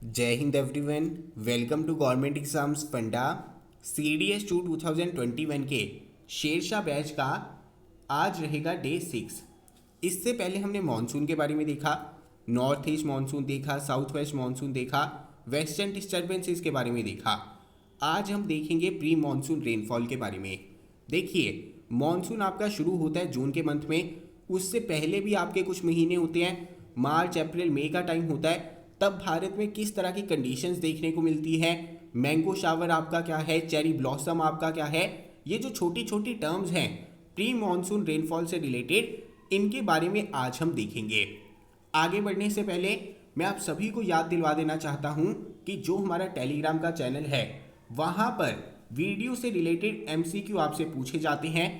जय हिंद everyone. Welcome to government exams funda CDS 2 2021 के शेरशाह बैच का आज रहेगा डे 6। इससे पहले हमने मानसून के बारे में देखा, नॉर्थ ईस्ट मानसून देखा, साउथ वेस्ट मानसून देखा, वेस्टर्न डिस्टर्बेंसेस के बारे में देखा। आज हम देखेंगे प्री मानसून रेनफॉल के बारे में। देखिए, मानसून आपका शुरू होता है जून के मंथ में, उससे पहले भी आपके कुछ महीने होते हैं, मार्च अप्रैल मई का टाइम होता है। तब भारत में किस तरह की कंडीशंस देखने को मिलती है, मैंगो शावर आपका क्या है, चेरी ब्लॉसम आपका क्या है, ये जो छोटी छोटी टर्म्स हैं प्री मानसून रेनफॉल से रिलेटेड, इनके बारे में आज हम देखेंगे। आगे बढ़ने से पहले मैं आप सभी को याद दिलवा देना चाहता हूं कि जो हमारा टेलीग्राम का चैनल है वहां पर वीडियो से रिलेटेड MCQ आपसे पूछे जाते हैं।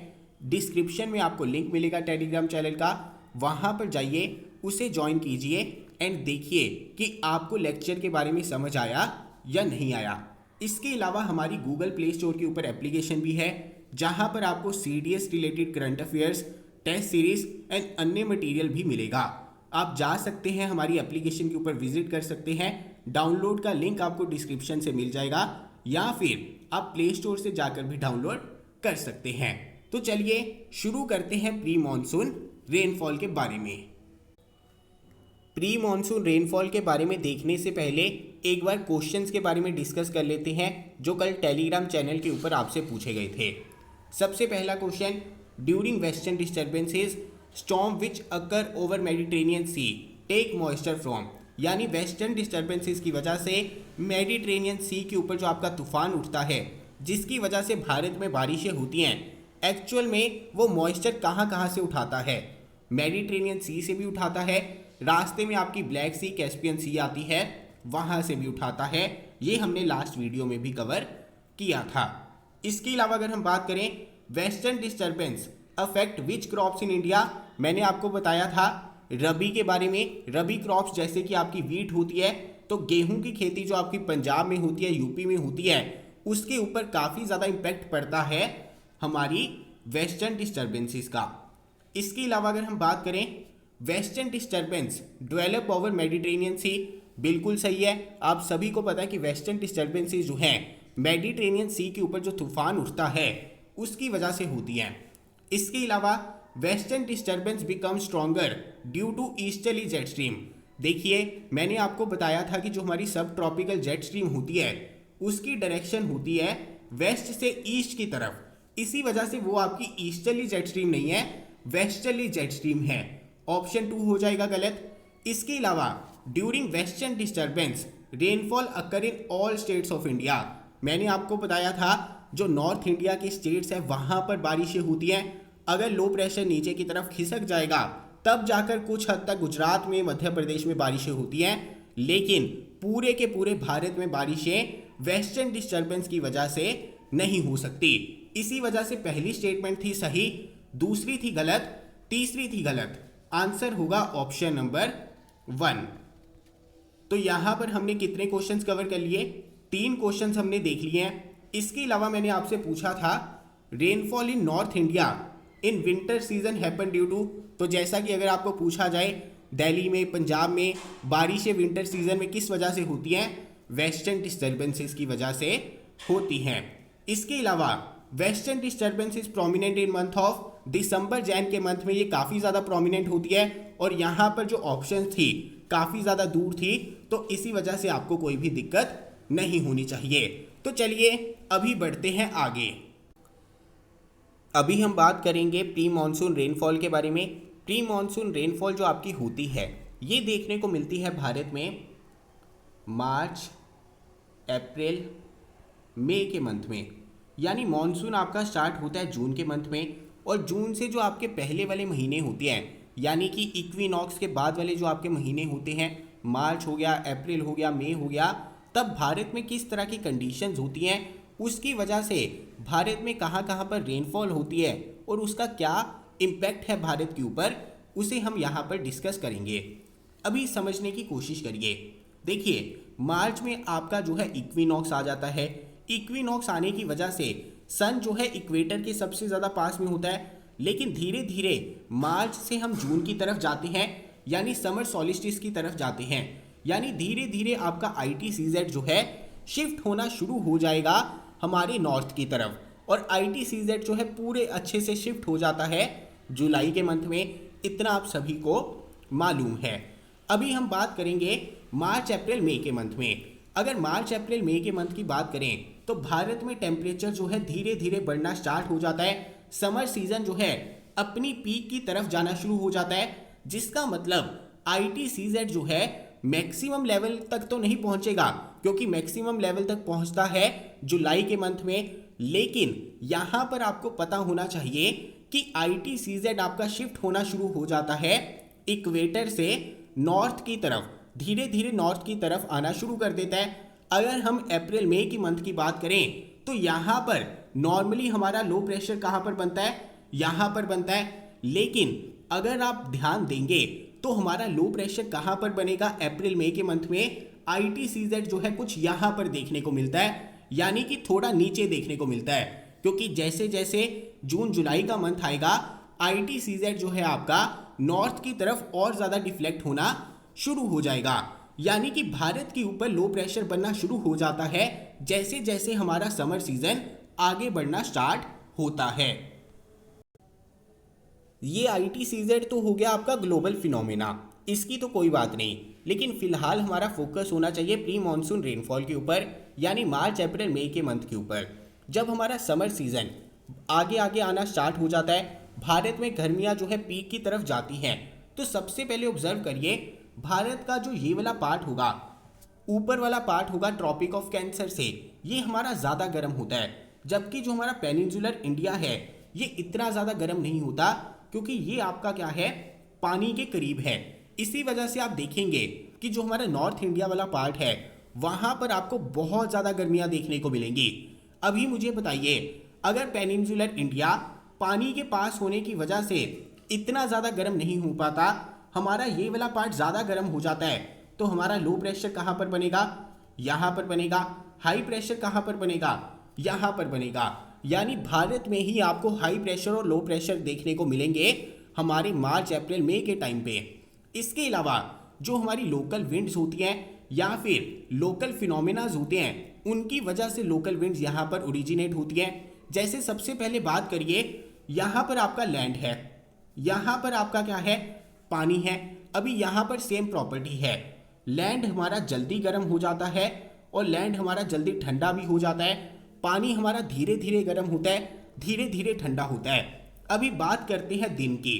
डिस्क्रिप्शन में आपको लिंक मिलेगा टेलीग्राम चैनल का, वहां पर जाइए, उसे ज्वाइन कीजिए एंड देखिए कि आपको लेक्चर के बारे में समझ आया या नहीं आया। इसके अलावा हमारी गूगल प्ले स्टोर के ऊपर एप्लीकेशन भी है जहां पर आपको CDS related current affairs, test series and अन्य मटेरियल भी मिलेगा। आप जा सकते हैं, हमारी एप्लीकेशन के ऊपर विजिट कर सकते हैं। डाउनलोड का लिंक आपको डिस्क्रिप्शन से मिल जाएगा या फिर आप प्ले स्टोर से जाकर भी डाउनलोड कर सकते हैं। तो चलिए शुरू करते हैं प्री मानसून रेनफॉल के बारे में। प्री मानसून रेनफॉल के बारे में देखने से पहले एक बार क्वेश्चंस के बारे में डिस्कस कर लेते हैं जो कल टेलीग्राम चैनल के ऊपर आपसे पूछे गए थे। सबसे पहला question, during western disturbances storm which occur over Mediterranean sea take moisture from, यानी वेस्टर्न डिस्टर्बेंसेस की वजह से मेडिटेरेनियन सी के ऊपर जो आपका तूफान उठता है जिसकी वजह से भारत में बारिशें होती हैं, एक्चुअल में वो मॉइस्चर कहाँ से उठाता है? मेडिटेरेनियन सी से भी उठाता है, रास्ते में आपकी ब्लैक सी, कैस्पियन सी आती है, वहां से भी उठाता है। ये हमने लास्ट वीडियो में भी कवर किया था। इसके अलावा अगर हम बात करें western disturbance affect which crops in India, मैंने आपको बताया था रबी के बारे में। रबी क्रॉप्स जैसे कि आपकी वीट होती है, तो गेहूं की खेती जो आपकी पंजाब में होती है, यूपी में होती है, उसके ऊपर काफ़ी ज़्यादा इम्पैक्ट पड़ता है हमारी वेस्टर्न डिस्टर्बेंसेस का। इसके अलावा अगर हम बात करें western disturbance develop over Mediterranean sea, बिल्कुल सही है। आप सभी को पता है कि वेस्टर्न डिस्टर्बेंसेस जो हैं मेडिटेरेनियन सी के ऊपर जो तूफान उठता है उसकी वजह से होती हैं। इसके अलावा western disturbance become stronger due to easterly jet stream. देखिए, मैंने आपको बताया था कि जो हमारी सब ट्रॉपिकल जेट स्ट्रीम होती है उसकी डायरेक्शन होती है वेस्ट से ईस्ट की तरफ, इसी वजह से वो आपकी ईस्टर्ली जेट स्ट्रीम नहीं है, वेस्टर्ली जेट स्ट्रीम है। ऑप्शन 2 हो जाएगा गलत। इसके अलावा during western disturbance rainfall occur in all states of India, मैंने आपको बताया था जो नॉर्थ इंडिया के स्टेट्स है वहां पर बारिशें होती हैं। अगर लो प्रेशर नीचे की तरफ खिसक जाएगा तब जाकर कुछ हद तक गुजरात में, मध्य प्रदेश में बारिशें होती हैं, लेकिन पूरे के पूरे भारत में बारिशें वेस्टर्न डिस्टर्बेंस की वजह से नहीं हो सकती। इसी वजह से पहली स्टेटमेंट थी सही, दूसरी थी गलत, तीसरी थी गलत। आंसर होगा ऑप्शन नंबर 1। तो यहां पर हमने कितने क्वेश्चंस कवर कर लिए? 3 क्वेश्चंस हमने देख लिए हैं। इसके अलावा मैंने आपसे पूछा था rainfall in north India in winter season happen due to, तो जैसा कि अगर आपको पूछा जाए दिल्ली में, पंजाब में बारिशें विंटर सीजन में किस वजह से होती हैं? वेस्टर्न डिस्टर्बेंसेस की वजह से होती हैं। इसके अलावा western disturbances prominent in month of December, Jain के मंथ में ये काफ़ी ज़्यादा प्रोमिनेंट होती है, और यहाँ पर जो ऑप्शन थी काफ़ी ज़्यादा दूर थी, तो इसी वजह से आपको कोई भी दिक्कत नहीं होनी चाहिए। तो चलिए अभी बढ़ते हैं आगे। अभी हम बात करेंगे प्री मानसून रेनफॉल के बारे में। प्री मानसून रेनफॉल जो आपकी होती है ये देखने को मिलती है भारत में मार्च, अप्रैल, मई के मंथ में, यानी मानसून आपका स्टार्ट होता है जून के मंथ में, और जून से जो आपके पहले वाले महीने होते हैं, यानी कि इक्विनॉक्स के बाद वाले जो आपके महीने होते हैं, मार्च हो गया, अप्रैल हो गया, मई हो गया, तब भारत में किस तरह की कंडीशंस होती हैं, उसकी वजह से भारत में कहाँ कहाँ पर रेनफॉल होती है और उसका क्या इम्पैक्ट है भारत के ऊपर, उसे हम यहाँ पर डिस्कस करेंगे। अभी समझने की कोशिश करिए। देखिए, मार्च में आपका जो है इक्विनॉक्स आ जाता है। इक्विनॉक्स आने की वजह से सन जो है इक्वेटर के सबसे ज़्यादा पास में होता है, लेकिन धीरे धीरे मार्च से हम जून की तरफ जाते हैं, यानी समर सॉलिस्टिस की तरफ जाते हैं। यानी धीरे धीरे आपका ITCZ जो है शिफ्ट होना शुरू हो जाएगा हमारे नॉर्थ की तरफ, और ITCZ जो है पूरे अच्छे से शिफ्ट हो जाता है जुलाई के मंथ में, इतना आप सभी को मालूम है। अभी हम बात करेंगे मार्च अप्रैल मई के मंथ में। अगर मार्च अप्रैल मई के मंथ की बात करें तो भारत में टेम्परेचर जो है धीरे धीरे बढ़ना स्टार्ट हो जाता है। समर सीजन जो है अपनी पीक की तरफ जाना शुरू हो जाता है, जिसका मतलब ITCZ जो है मैक्सिमम लेवल तक तो नहीं पहुंचेगा, क्योंकि मैक्सिमम लेवल तक पहुंचता है जुलाई के मंथ में। लेकिन यहां पर आपको पता होना चाहिए कि ITCZ आपका शिफ्ट होना शुरू हो जाता है इक्वेटर से नॉर्थ की तरफ, धीरे धीरे नॉर्थ की तरफ आना शुरू कर देता है। अगर हम अप्रैल मई की मंथ की बात करें तो यहाँ पर नॉर्मली हमारा लो प्रेशर कहाँ पर बनता है, यहाँ पर बनता है। लेकिन अगर आप ध्यान देंगे तो हमारा लो प्रेशर कहाँ पर बनेगा अप्रैल मई के मंथ में, ITCZ जो है कुछ यहाँ पर देखने को मिलता है, यानी कि थोड़ा नीचे देखने को मिलता है। क्योंकि जैसे जैसे जून जुलाई का मंथ आएगा ITCZ जो है आपका नॉर्थ की तरफ और ज़्यादा डिफ्लेक्ट होना शुरू हो जाएगा, यानी कि भारत के ऊपर लो प्रेशर बनना शुरू हो जाता है जैसे जैसे हमारा समर सीजन आगे बढ़ना स्टार्ट होता है। ये ITCZ तो हो गया आपका ग्लोबल फिनोमेना, इसकी तो कोई बात नहीं। लेकिन फिलहाल हमारा फोकस होना चाहिए प्री मानसून रेनफॉल के ऊपर, यानी मार्च अप्रैल मई के मंथ के ऊपर। जब हमारा समर सीजन आगे आगे आना स्टार्ट हो जाता है, भारत में गर्मियाँ जो है पीक की तरफ जाती हैं, तो सबसे पहले ऑब्जर्व करिए भारत का जो ये वाला पार्ट होगा, ऊपर वाला पार्ट होगा ट्रॉपिक ऑफ कैंसर से, ये हमारा ज़्यादा गर्म होता है। जबकि जो हमारा पेनिनसुलर इंडिया है ये इतना ज़्यादा गर्म नहीं होता, क्योंकि ये आपका क्या है, पानी के करीब है। इसी वजह से आप देखेंगे कि जो हमारा नॉर्थ इंडिया वाला पार्ट है वहाँ पर आपको बहुत ज़्यादा गर्मियाँ देखने को मिलेंगी। अभी मुझे बताइए, अगर पेनिनसुलर इंडिया पानी के पास होने की वजह से इतना ज़्यादा गर्म नहीं हो पाता, हमारा ये वाला पार्ट ज़्यादा गर्म हो जाता है, तो हमारा लो प्रेशर कहाँ पर बनेगा, यहाँ पर बनेगा। हाई प्रेशर कहाँ पर बनेगा, यहाँ पर बनेगा। यानी भारत में ही आपको हाई प्रेशर और लो प्रेशर देखने को मिलेंगे हमारे मार्च अप्रैल मई के टाइम पे। इसके अलावा जो हमारी लोकल विंड्स होती हैं या फिर लोकल फिनोमेनाज होते हैं, उनकी वजह से लोकल विंड्स यहाँ पर ओरिजिनेट होती हैं। जैसे सबसे पहले बात करिए, यहाँ पर आपका लैंड है, यहाँ पर आपका क्या है, पानी है। अभी यहाँ पर सेम प्रॉपर्टी है, लैंड हमारा जल्दी गर्म हो जाता है और लैंड हमारा जल्दी ठंडा भी हो जाता है। पानी हमारा धीरे धीरे गर्म होता है, धीरे धीरे ठंडा होता है। अभी बात करते हैं दिन की,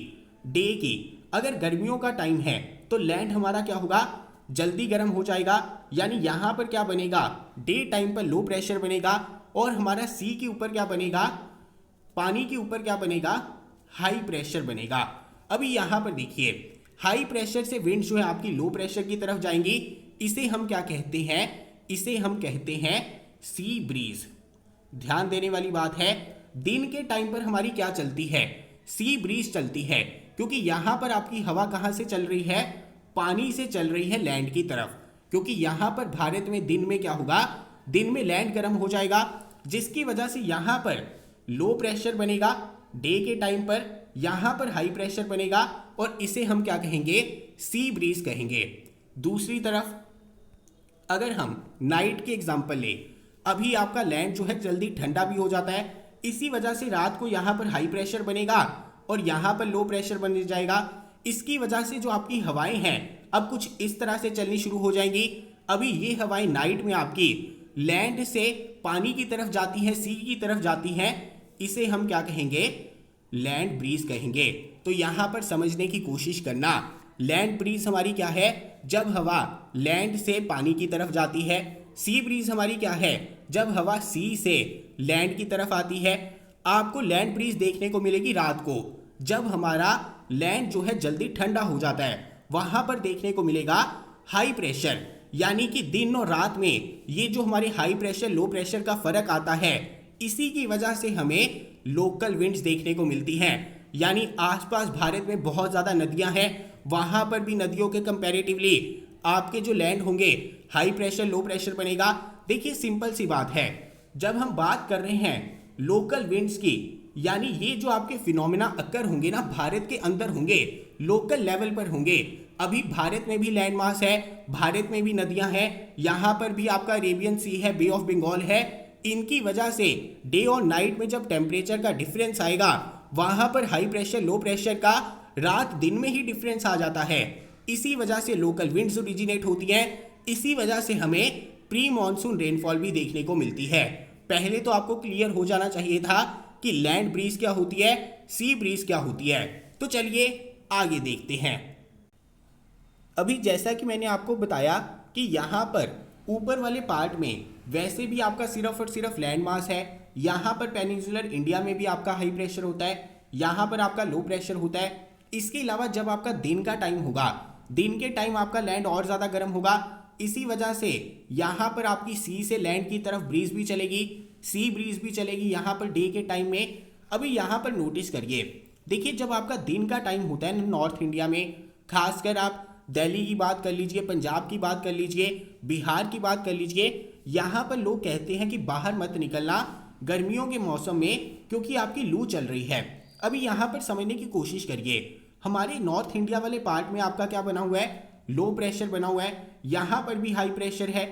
डे की। अगर गर्मियों का टाइम है तो लैंड हमारा क्या होगा, जल्दी गर्म हो जाएगा, यानी यहाँ पर क्या बनेगा, डे टाइम पर लो प्रेशर बनेगा, और हमारा सी के ऊपर क्या बनेगा, पानी के ऊपर क्या बनेगा, हाई प्रेशर बनेगा। अभी यहाँ पर देखिए, हाई प्रेशर से विंड जो है आपकी लो प्रेशर की तरफ जाएंगी, इसे हम क्या कहते हैं, इसे हम कहते हैं सी ब्रीज। ध्यान देने वाली बात है, दिन के टाइम पर हमारी क्या चलती है, सी ब्रीज चलती है, क्योंकि यहाँ पर आपकी हवा कहाँ से चल रही है, पानी से चल रही है लैंड की तरफ। क्योंकि यहाँ पर भारत में दिन में क्या होगा, दिन में लैंड गर्म हो जाएगा, जिसकी वजह से यहाँ पर लो प्रेशर बनेगा डे के टाइम पर, यहाँ पर हाई प्रेशर बनेगा, और इसे हम क्या कहेंगे, सी ब्रीज कहेंगे। दूसरी तरफ अगर हम नाइट के एग्जांपल ले, अभी आपका लैंड जो है जल्दी ठंडा भी हो जाता है, इसी वजह से रात को यहाँ पर हाई प्रेशर बनेगा और यहाँ पर लो प्रेशर बन जाएगा। इसकी वजह से जो आपकी हवाएं हैं अब कुछ इस तरह से चलनी शुरू हो जाएंगी। अभी ये हवाएं नाइट में आपकी लैंड से पानी की तरफ जाती हैं, सी की तरफ जाती हैं, इसे हम क्या कहेंगे, लैंड ब्रीज कहेंगे। तो यहाँ पर समझने की कोशिश करना, लैंड ब्रीज हमारी क्या है, जब हवा लैंड से पानी की तरफ जाती है। सी ब्रीज हमारी क्या है, जब हवा सी से लैंड की तरफ आती है। आपको लैंड ब्रीज देखने को मिलेगी रात को, जब हमारा लैंड जो है जल्दी ठंडा हो जाता है, वहां पर देखने को मिलेगा हाई प्रेशर। यानी कि दिन और रात में ये जो हमारे हाई प्रेशर लो प्रेशर का फर्क आता है, इसी की वजह से हमें लोकल विंड्स देखने को मिलती हैं। यानी आसपास भारत में बहुत ज़्यादा नदियां हैं, वहां पर भी नदियों के कंपैरेटिवली आपके जो लैंड होंगे हाई प्रेशर लो प्रेशर बनेगा। देखिए सिंपल सी बात है, जब हम बात कर रहे हैं लोकल विंड्स की, यानी ये जो आपके फिनोमेना अक्कर होंगे ना भारत के अंदर होंगे, लोकल लेवल पर होंगे, अभी भारत में भी लैंड मास है, भारत में भी नदियां हैं, यहाँ पर भी आपका अरेबियन सी है, बे ऑफ बंगाल है। इनकी वजह से डे और नाइट में जब टेम्परेचर का डिफरेंस आएगा, वहां पर हाई प्रेशर लो प्रेशर का रात दिन में ही डिफरेंस आ जाता है। इसी वजह से लोकल विंड्स ओरिजिनेट होती हैं, इसी वजह से हमें प्री मॉनसून रेनफॉल भी देखने को मिलती है। पहले तो आपको क्लियर हो जाना चाहिए था कि लैंड ब्रीज क्या होती है, सी ब्रीज क्या होती है। तो चलिए आगे देखते हैं। अभी जैसा कि मैंने आपको बताया कि यहाँ पर ऊपर वाले पार्ट में वैसे भी आपका सिर्फ और सिर्फ लैंड मास है। यहाँ पर पेनिनसुलर इंडिया में भी आपका हाई प्रेशर होता है, यहाँ पर आपका लो प्रेशर होता है। इसके अलावा जब आपका दिन का टाइम होगा, दिन के टाइम आपका लैंड और ज़्यादा गर्म होगा। इसी वजह से यहाँ पर आपकी सी से लैंड की तरफ ब्रीज भी चलेगी, सी ब्रीज भी चलेगी यहाँ पर डे के टाइम में। अभी यहाँ पर नोटिस करिए, देखिए जब आपका दिन का टाइम होता है नॉर्थ इंडिया में, खासकर आप दिल्ली की बात कर लीजिए, पंजाब की बात कर लीजिए, बिहार की बात कर लीजिए, यहाँ पर लोग कहते हैं कि बाहर मत निकलना गर्मियों के मौसम में क्योंकि आपकी लू चल रही है। अभी यहाँ पर समझने की कोशिश करिए, हमारे नॉर्थ इंडिया वाले पार्ट में आपका क्या बना हुआ है, लो प्रेशर बना हुआ है। यहाँ पर भी हाई प्रेशर है,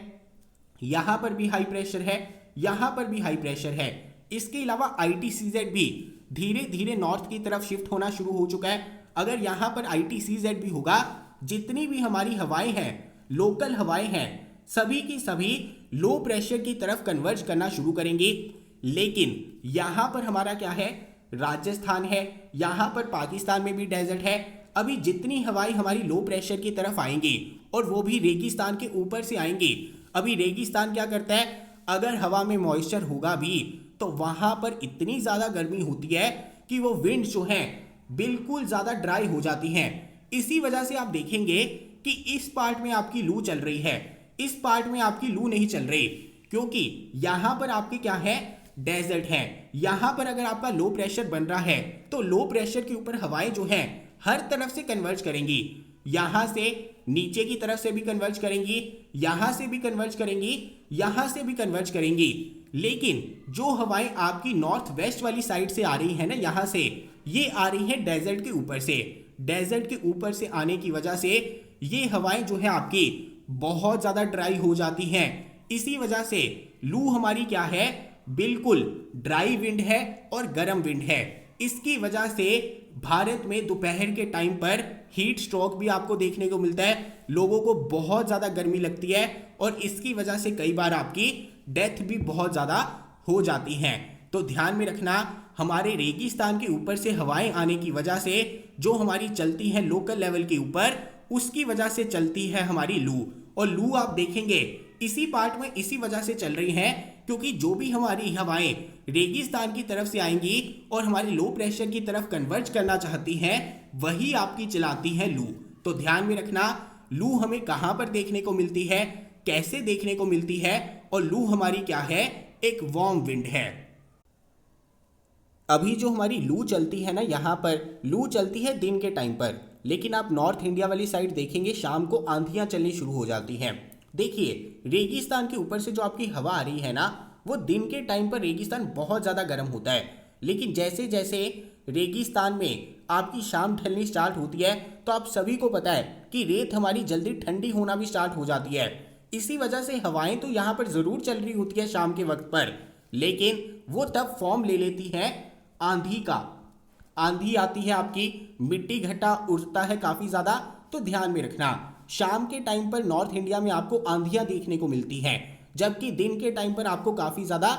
यहाँ पर भी हाई प्रेशर है, यहाँ पर भी हाई प्रेशर है। इसके अलावा ITCZ भी धीरे धीरे नॉर्थ की तरफ शिफ्ट होना शुरू हो चुका है। अगर यहाँ पर ITCZ भी होगा, जितनी भी हमारी हवाएं हैं, लोकल हवाएं हैं, सभी की सभी लो प्रेशर की तरफ कन्वर्ज करना शुरू करेंगी। लेकिन यहाँ पर हमारा क्या है, राजस्थान है, यहाँ पर पाकिस्तान में भी डेजर्ट है। अभी जितनी हवाएं हमारी लो प्रेशर की तरफ आएंगी और वो भी रेगिस्तान के ऊपर से आएंगी। अभी रेगिस्तान क्या करता है, अगर हवा में मॉइस्चर होगा भी तो वहाँ पर इतनी ज़्यादा गर्मी होती है कि वो विंड जो हैं बिल्कुल ज़्यादा ड्राई हो जाती हैं। इसी वजह से आप देखेंगे कि इस पार्ट में आपकी लू चल रही है, इस पार्ट में आपकी लू नहीं चल रही, क्योंकि यहाँ पर आपके क्या है, डेजर्ट है। यहाँ पर अगर आपका लो प्रेशर बन रहा है तो लो प्रेशर के ऊपर हवाएं जो हैं हर तरफ से कन्वर्ज करेंगी, यहाँ से नीचे की तरफ से भी कन्वर्ज करेंगी, यहाँ से भी कन्वर्ज करेंगी, यहाँ से भी कन्वर्ज करेंगी। लेकिन जो हवाएं आपकी नॉर्थ वेस्ट वाली साइड से आ रही है ना, यहाँ से ये आ रही है डेजर्ट के ऊपर से। डेजर्ट के ऊपर से आने की वजह से ये हवाएं जो है आपकी बहुत ज़्यादा ड्राई हो जाती हैं। इसी वजह से लू हमारी क्या है, बिल्कुल ड्राई विंड है और गर्म विंड है। इसकी वजह से भारत में दोपहर के टाइम पर हीट स्ट्रोक भी आपको देखने को मिलता है, लोगों को बहुत ज़्यादा गर्मी लगती है और इसकी वजह से कई बार आपकी डेथ भी बहुत ज़्यादा हो जाती हैं। तो ध्यान में रखना, हमारे रेगिस्तान के ऊपर से हवाएं आने की वजह से जो हमारी चलती हैं लोकल लेवल के ऊपर, उसकी वजह से चलती है हमारी लू। और लू आप देखेंगे इसी पार्ट में इसी वजह से चल रही हैं क्योंकि जो भी हमारी हवाएं रेगिस्तान की तरफ से आएंगी और हमारे लो प्रेशर की तरफ कन्वर्ज करना चाहती हैं, वही आपकी चलाती हैं लू। तो ध्यान में रखना, लू हमें कहाँ पर देखने को मिलती है, कैसे देखने को मिलती है, और लू हमारी क्या है, एक वार्म विंड है। अभी जो हमारी लू चलती है ना, यहाँ पर लू चलती है दिन के टाइम पर, लेकिन आप नॉर्थ इंडिया वाली साइड देखेंगे शाम को आंधियाँ चलनी शुरू हो जाती हैं। देखिए रेगिस्तान के ऊपर से जो आपकी हवा आ रही है ना, वो दिन के टाइम पर रेगिस्तान बहुत ज़्यादा गर्म होता है, लेकिन जैसे जैसे रेगिस्तान में आपकी शाम ढलनी स्टार्ट होती है तो आप सभी को पता है कि रेत हमारी जल्दी ठंडी होना भी स्टार्ट हो जाती है। इसी वजह से हवाएं तो यहाँ पर ज़रूर चल रही होती है शाम के वक्त पर, लेकिन वो तब फॉर्म ले लेती है आंधी का। आंधी आती है आपकी, मिट्टी घटा उड़ता है काफ़ी ज़्यादा। तो ध्यान में रखना, शाम के टाइम पर नॉर्थ इंडिया में आपको आंधियाँ देखने को मिलती हैं, जबकि दिन के टाइम पर आपको काफ़ी ज़्यादा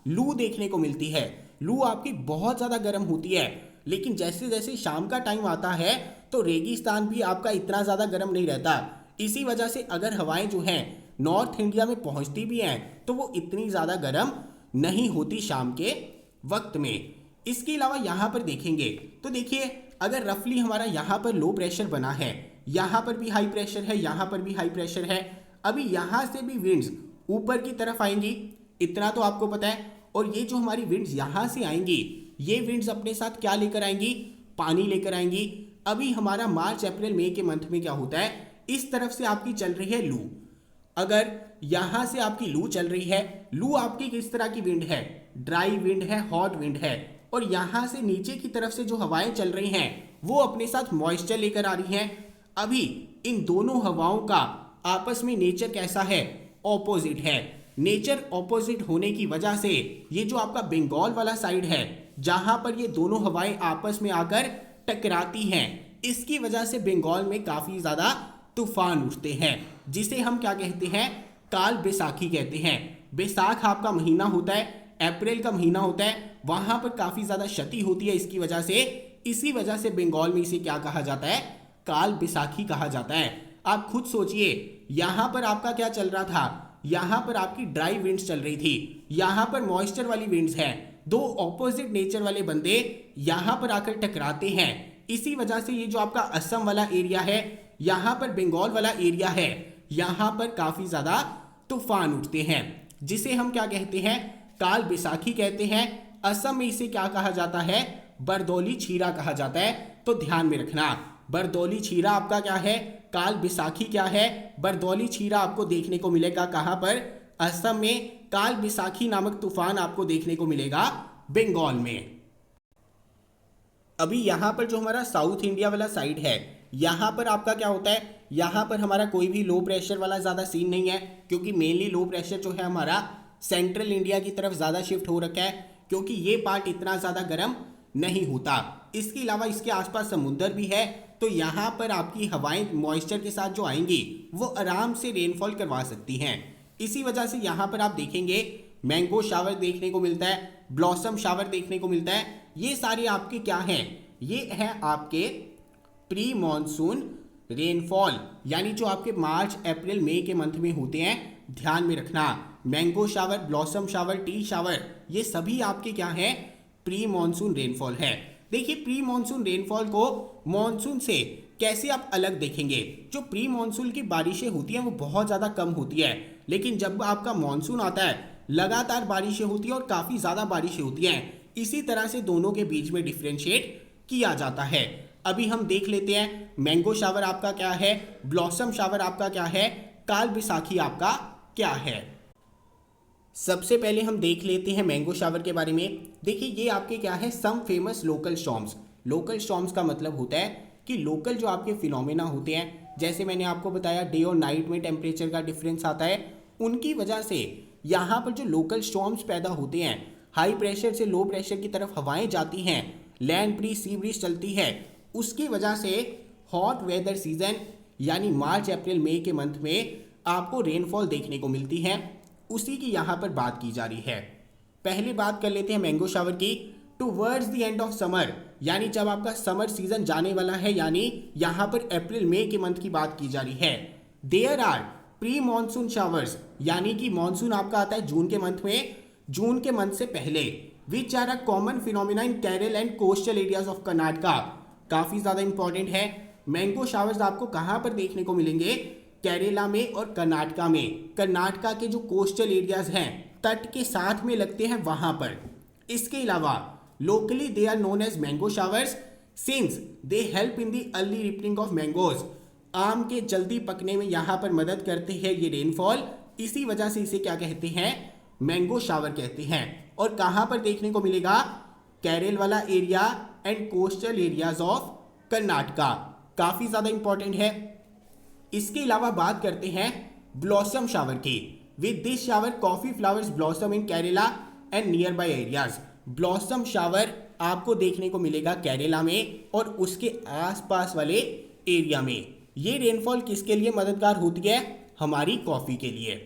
लू देखने को मिलती है। लू आपकी बहुत ज़्यादा गर्म होती है, लेकिन जैसे जैसे शाम का टाइम आता है तो रेगिस्तान भी आपका इतना ज़्यादा गर्म नहीं रहता। इसी वजह से अगर हवाएं जो हैं नॉर्थ इंडिया में पहुंचती भी हैं तो वो इतनी ज़्यादा गर्म नहीं होती शाम के वक्त में। इसके अलावा यहाँ पर देखेंगे तो देखिए, अगर रफली हमारा यहाँ पर लो प्रेशर बना है, यहाँ पर भी हाई प्रेशर है, यहाँ पर भी हाई प्रेशर है, अभी यहाँ से भी विंड्स ऊपर की तरफ आएंगी, इतना तो आपको पता है। और ये जो हमारी विंड्स यहाँ से आएंगी, ये विंड्स अपने साथ क्या लेकर आएंगी, पानी लेकर आएंगी। अभी हमारा मार्च अप्रैल मई के मंथ में क्या होता है, इस तरफ से आपकी चल रही है लू। अगर यहाँ से आपकी लू चल रही है, लू आपकी किस तरह की विंड है, ड्राई विंड है, हॉट विंड है। और यहाँ से नीचे की तरफ से जो हवाएं चल रही हैं वो अपने साथ मॉइस्चर लेकर आ रही हैं। अभी इन दोनों हवाओं का आपस में नेचर कैसा है, ऑपोजिट है। नेचर ऑपोजिट होने की वजह से ये जो आपका बंगाल वाला साइड है जहां पर ये दोनों हवाएं आपस में आकर टकराती हैं, इसकी वजह से बंगाल में काफी ज्यादा तूफान उठते हैं, जिसे हम क्या कहते हैं, काल बैसाखी कहते हैं। बैसाख आपका महीना होता है, अप्रैल का महीना होता है, वहां पर काफी ज्यादा क्षति होती है इसकी वजह से। इसी वजह से बंगाल में इसे क्या कहा जाता है, काल बैसाखी कहा जाता है। आप खुद सोचिए, यहां पर आपका क्या चल रहा था, यहां पर आपकी ड्राई विंड्स चल रही थी, यहां पर मॉइस्चर वाली विंड्स हैं। दो ऑपोजिट नेचर वाले बंदे यहां पर आकर टकराते हैं। इसी वजह से ये जो आपका असम वाला एरिया है, यहां पर बंगाल वाला एरिया है, यहां पर काफी ज्यादा तूफान उठते हैं, जिसे हम क्या कहते हैं, काल बैसाखी कहते हैं। असम में इसे क्या कहा जाता है, बरदौली छीरा कहा जाता है। तो ध्यान में रखना, बरदौली छीरा आपका क्या है, काल बैसाखी क्या है। बरदौली छीरा आपको देखने को मिलेगा कहां पर, असम में। काल बैसाखी नामक तूफान आपको देखने को मिलेगा बंगाल में। अभी यहां पर जो हमारा साउथ इंडिया वाला साइड है, यहां पर आपका क्या होता है, यहां पर हमारा कोई भी लो प्रेशर वाला ज़्यादा सीन नहीं है, क्योंकि मेनली लो प्रेशर जो है हमारा सेंट्रल इंडिया की तरफ ज़्यादा शिफ्ट हो रखा है, क्योंकि ये पार्ट इतना ज़्यादा गर्म नहीं होता। इसके अलावा इसके आसपास समुद्र भी है, तो यहाँ पर आपकी हवाएं मॉइस्चर के साथ जो आएंगी वो आराम से रेनफॉल करवा सकती हैं। इसी वजह से यहाँ पर आप देखेंगे मैंगो शावर देखने को मिलता है, ब्लॉसम शावर देखने को मिलता है। ये सारे आपके क्या हैं, ये है आपके प्री मॉनसून रेनफॉल, यानी जो आपके मार्च अप्रैल मई के मंथ में होते हैं। ध्यान में रखना, mango shower, blossom shower, T shower, ये सभी आपके क्या हैं, प्री मॉनसून रेनफॉल है। देखिए, प्री मॉनसून रेनफॉल को मॉनसून से कैसे आप अलग देखेंगे। जो प्री मॉनसून की बारिशें होती हैं वो बहुत ज़्यादा कम होती है, लेकिन जब आपका मॉनसून आता है लगातार बारिशें होती हैं और काफ़ी ज़्यादा बारिशें होती हैं। इसी तरह से दोनों के बीच में डिफ्रेंशिएट किया जाता है। अभी हम देख लेते हैं मैंगो शावर आपका क्या है, ब्लॉसम शावर आपका क्या है, काल बैसाखी आपका क्या है। सबसे पहले हम देख लेते हैं मैंगो शावर के बारे में। देखिए, ये आपके क्या है, some famous local storms. Local storms का मतलब होता है कि लोकल जो आपके फिनोमेना होते हैं, जैसे मैंने आपको बताया डे और नाइट में टेम्परेचर का डिफरेंस आता है, उनकी वजह से यहाँ पर जो लोकल स्टॉर्म्स पैदा होते हैं, हाई प्रेशर से लो प्रेशर की तरफ हवाएं जाती हैं, लैंड ब्रीज सी ब्रीज चलती है, उसकी वजह से हॉट वेदर सीजन यानी मार्च अप्रैल मई के मंथ में आपको रेनफॉल देखने को मिलती है। उसी की यहाँ पर बात की जा रही है। पहले बात कर लेते हैं मैंगो शावर की। Towards the end of summer, यानी जब आपका समर सीजन जाने वाला है, यानी यहाँ पर अप्रैल मई के मंथ की बात की जा रही है। There are pre monsoon showers, यानी कि मॉनसून आपका आता है जून के मंथ में, जून के मंथ से पहले, which are a common phenomena in Kerala and coastal areas of Karnataka. काफ़ी ज़्यादा इंपॉर्टेंट है। मैंगो शावर्स आपको कहाँ पर देखने को मिलेंगे, केरला में और कर्नाटका में। कर्नाटका के जो कोस्टल एरियाज हैं, तट के साथ में लगते हैं, वहां पर। इसके अलावा locally they are known as mango showers since they help in the early ripening of mangoes. आम के जल्दी पकने में यहाँ पर मदद करते हैं ये रेनफॉल। इसी वजह से इसे क्या कहते हैं, मैंगो शावर कहते हैं। और कहाँ पर देखने को मिलेगा, केरल वाला area and coastal areas of Karnataka. काफ़ी ज़्यादा इंपॉर्टेंट है। इसके अलावा बात करते हैं ब्लॉसम शावर की। With this shower coffee flowers blossom in Kerala and near by areas. Blossom shower आपको देखने को मिलेगा केरला में और उसके आसपास वाले एरिया में। ये रेनफॉल किसके लिए मददगार होती है, हमारी कॉफ़ी के लिए।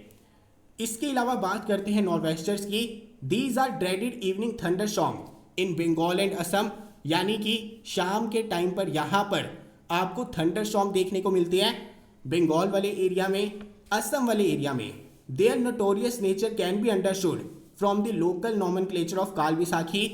इसके अलावा बात करते हैं नॉर्थवेस्टर्स की। These are dreaded evening thunderstorm in Bengal and Assam, यानी कि शाम के टाइम पर यहाँ पर आपको थंडर स्टॉर्म देखने को मिलते हैं बंगाल वाले एरिया में, असम वाले एरिया में। Their notorious nature can be understood from the local nomenclature of Kal Baisakhi.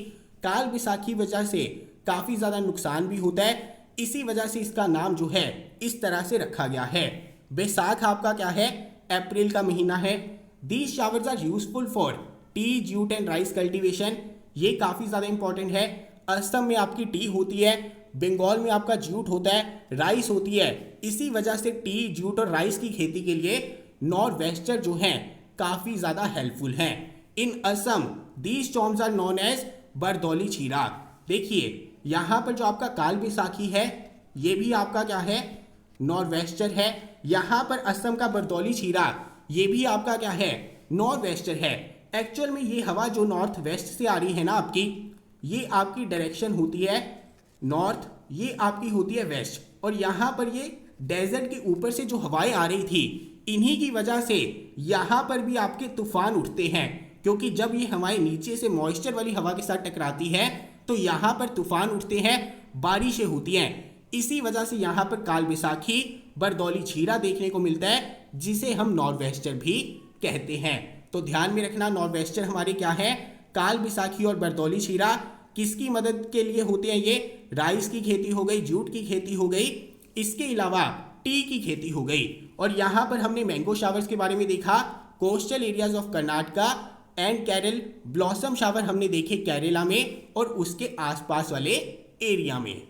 काल बैसाखी वजह से काफ़ी ज़्यादा नुकसान भी होता है, इसी वजह से इसका नाम जो है इस तरह से रखा गया है। बैसाख आपका क्या है, अप्रैल का महीना है। These showers are useful for tea, jute and rice cultivation. ये काफ़ी ज़्यादा इंपॉर्टेंट है। असम में आपकी टी होती है, बंगाल में आपका जूट होता है, राइस होती है। इसी वजह से टी, जूट और राइस की खेती के लिए नॉर्थ वेस्टर जो हैं काफ़ी ज़्यादा हेल्पफुल हैं। In Assam these storms are known as Bardoli Chheera. देखिए यहाँ पर जो आपका काल बैसाखी है, ये भी आपका क्या है, नॉर्थ वेस्टर है। यहाँ पर असम का बरदौली छीरा, ये भी आपका क्या है, नॉर्थ वेस्टर है। एक्चुअल में ये हवा जो नॉर्थ वेस्ट से आ रही है ना आपकी, ये आपकी डायरेक्शन होती है नॉर्थ, ये आपकी होती है वेस्ट। और यहाँ पर ये डेजर्ट के ऊपर से जो हवाएं आ रही थी, इन्हीं की वजह से यहाँ पर भी आपके तूफान उठते हैं, क्योंकि जब ये हवाएं नीचे से मॉइस्चर वाली हवा के साथ टकराती है तो यहाँ पर तूफान उठते हैं, बारिशें होती हैं। इसी वजह से यहाँ पर काल बैसाखी, बरदौली छीरा देखने को मिलता है, जिसे हम नॉर्थ वेस्टर भी कहते हैं। तो ध्यान में रखना, नॉर्थ वेस्टर हमारे क्या है, काल बैसाखी और बरदौली छीरा किसकी मदद के लिए होते हैं, ये राइस की खेती हो गई, जूट की खेती हो गई, इसके अलावा टी की खेती हो गई। और यहाँ पर हमने मैंगो शावर्स के बारे में देखा, coastal areas of Karnataka and Kerala, blossom shower हमने देखे केरला में और उसके आसपास वाले एरिया में।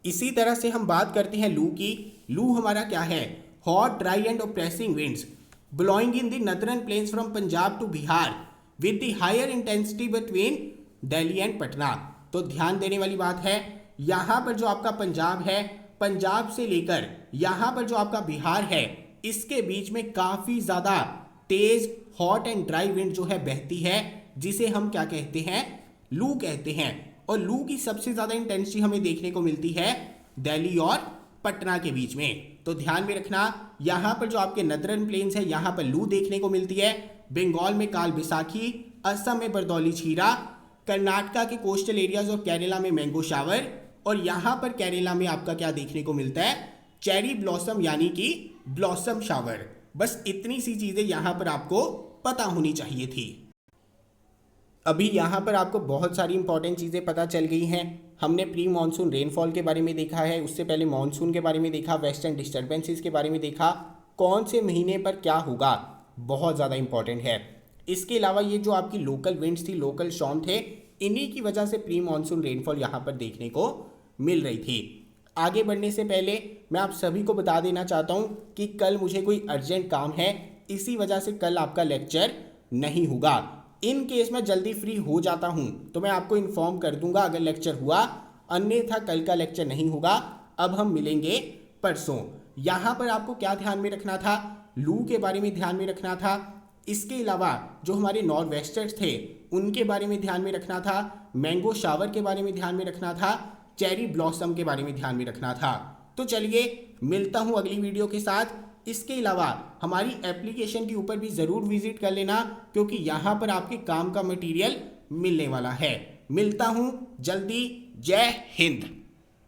इसी तरह से हम बात करते हैं लू की। लू हमारा क्या है, hot dry and oppressing winds blowing in the northern plains from Punjab to Bihar with the higher intensity between Delhi and Patna. तो ध्यान देने वाली बात है, यहाँ पर जो आपका पंजाब है, पंजाब से लेकर यहाँ पर जो आपका बिहार है, इसके बीच में काफ़ी ज़्यादा तेज हॉट एंड ड्राई विंड जो है बहती है, जिसे हम क्या कहते हैं, लू कहते हैं। और लू की सबसे ज़्यादा इंटेंसिटी हमें देखने को मिलती है दिल्ली और पटना के बीच में। तो ध्यान में रखना, यहाँ पर जो आपके नदर्न प्लेन्स है, यहाँ पर लू देखने को मिलती है, बंगाल में काल बैसाखी, असम में बरदौली छीरा, कर्नाटका के कोस्टल एरियाज और केरला में मैंगो शावर, और यहाँ पर केरला में आपका क्या देखने को मिलता है, चेरी ब्लॉसम यानी कि ब्लॉसम शावर। बस इतनी सी चीज़ें यहाँ पर आपको पता होनी चाहिए थी। अभी यहाँ पर आपको बहुत सारी इंपॉर्टेंट चीज़ें पता चल गई हैं। हमने प्री मानसून रेनफॉल के बारे में देखा है, उससे पहले मानसून के बारे में देखा, वेस्टर्न डिस्टर्बेंसेस के बारे में देखा, कौन से महीने पर क्या होगा, बहुत ज़्यादा इंपॉर्टेंट है। इसके अलावा ये जो आपकी लोकल विंड्स थी, लोकल स्टॉर्म थे, इन्हीं की वजह से प्री मानसून रेनफॉल यहाँ पर देखने को मिल रही थी। आगे बढ़ने से पहले मैं आप सभी को बता देना चाहता हूँ कि कल मुझे कोई अर्जेंट काम है, इसी वजह से कल आपका लेक्चर नहीं होगा। इन केस मैं जल्दी फ्री हो जाता हूँ तो मैं आपको इन्फॉर्म कर दूंगा अगर लेक्चर हुआ, अन्यथा कल का लेक्चर नहीं होगा। अब हम मिलेंगे परसों। यहाँ पर आपको क्या ध्यान में रखना था, लू के बारे में ध्यान में रखना था। इसके अलावा जो हमारे नॉर्थ वेस्टर्स थे उनके बारे में ध्यान में रखना था, मैंगो शावर के बारे में ध्यान में रखना था, चेरी ब्लॉसम के बारे में ध्यान में रखना था। तो चलिए मिलता हूँ अगली वीडियो के साथ। इसके अलावा हमारी एप्लीकेशन के ऊपर भी ज़रूर विजिट कर लेना, क्योंकि यहाँ पर आपके काम का मटेरियल मिलने वाला है। मिलता हूँ जल्दी। जय हिंद।